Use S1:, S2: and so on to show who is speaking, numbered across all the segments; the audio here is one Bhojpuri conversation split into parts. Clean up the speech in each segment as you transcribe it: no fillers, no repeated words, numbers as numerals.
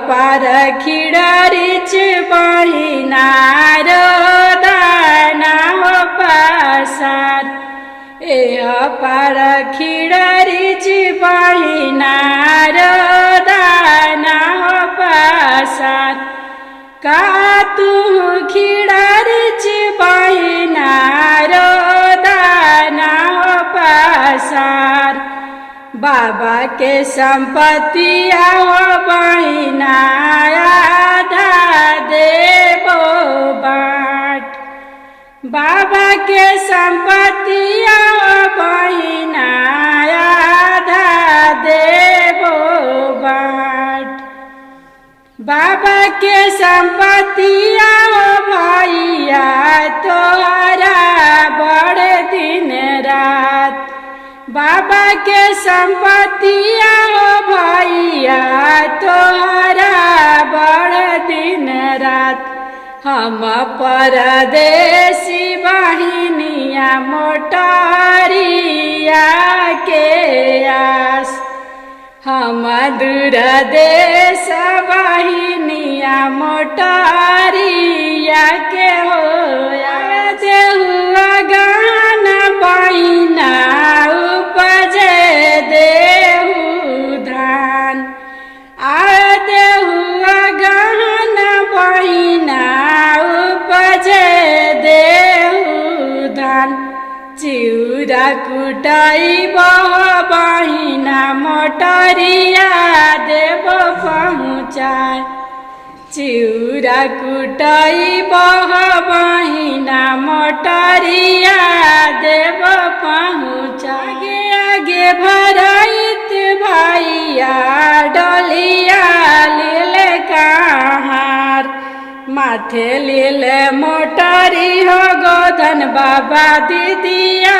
S1: पार खिड़ारिच बहिनार दाना हो पासार पार खिड़ारिच बहिनार दाना हो पासार का तू खिड़ारिच बहिनार दाना हो पासार बाबा के संपत्तिया हो बहिना आधा देबो बाट बाबा के संपत्तिया हो बहिना आधा देबो बाट बाबा के संपत्तिया हो भैया तोहरा बड़ दिन रात बाबा के संपत्तिया हो भैया तोहरा बड़ दिन रात हम परदेसी बहिनिया मोटरिया के आस हम दूर देश बहिनिया मोटरिया के हो देहुआ गाना बहिना उपजे देहु धान देहुआ गाना बहिना उपजे देहु धान चिउरा कुटाई बहिना मोटरिया देव पहुँचाए चिउरा कुटाई बहिना मोटरिया देव पहुँचाए आगे भरइत भैया डलिया लीले कहार माथे लीले मोटरी हो गोधन बाबा दीदिया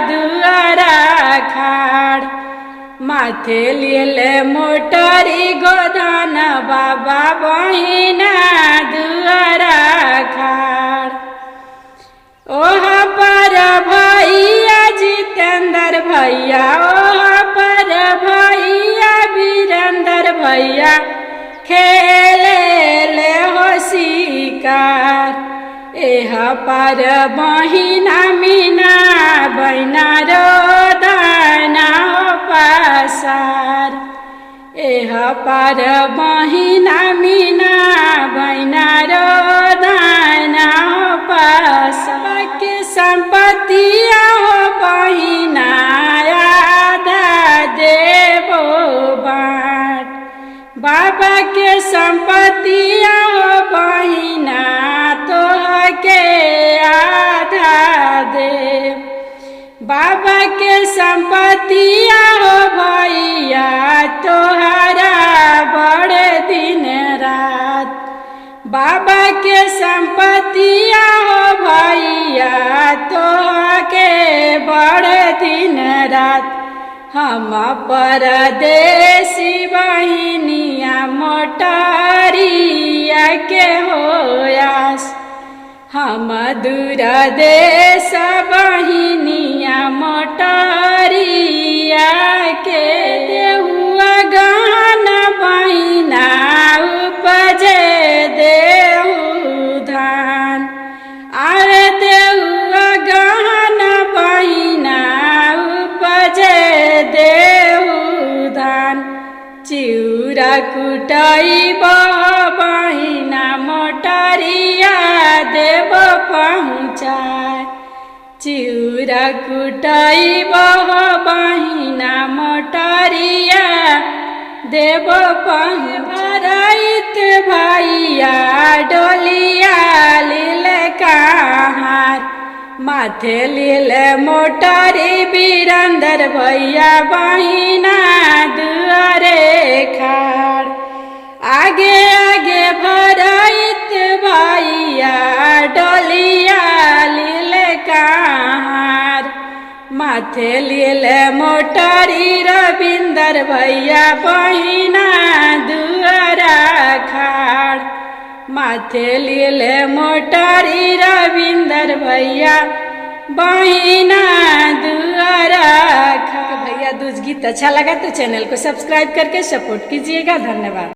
S1: दुआरा खाड़ माथे लीले मोटरी गोधन बाबा बहिना दुआरा खाड़ ओह पर भैया जितेंद्र भैया ओह पर भैया वीरेंद्र भैया खेले ले हो शिकार एह पर बहिना मीना बहिना रो दाना हो पासार एह पर बहिना मीना बहिना रो दाना हो पासार के संपत्तिया हो बहिना आधा देबो बाट बाबा के संपत्तिया हो बहिना तोहके आधा दे बाबा के संपत्तिया हो भैया तोहरा बड़ दिन रात बाबा के संपत्तिया हो भैया तोहके बड़ दिन रात हम परदेसी बहिनिया मोटरिया के होयास हम दूर देश बहिनिया मोटरिया के देहुआ गाना बहिना उपजे देहु धान आरे देहुआ गाना बहिना उपजे देहु धान चिउरा कुटाई बहिना मोटरिया देव पहुँचाए चिउरा कुटाई बहिना मोटरिया देव पहुँचाइत भैया डोलिया लीले कहार माथे लीले मोटरी वीरेंद्र भैया बहिना दुआरे खाड़ आगे आगे भरइत भैया डोलिया लीले कहार माथे लीले मोटरी रविंदर भैया बहिना दुआरा खाड़ माथे लीले मोटरी रविंदर भैया बहिना दुआरा खा। भैया दूज गीत अच्छा लगा तो चैनल को सब्सक्राइब करके सपोर्ट कीजिएगा। धन्यवाद।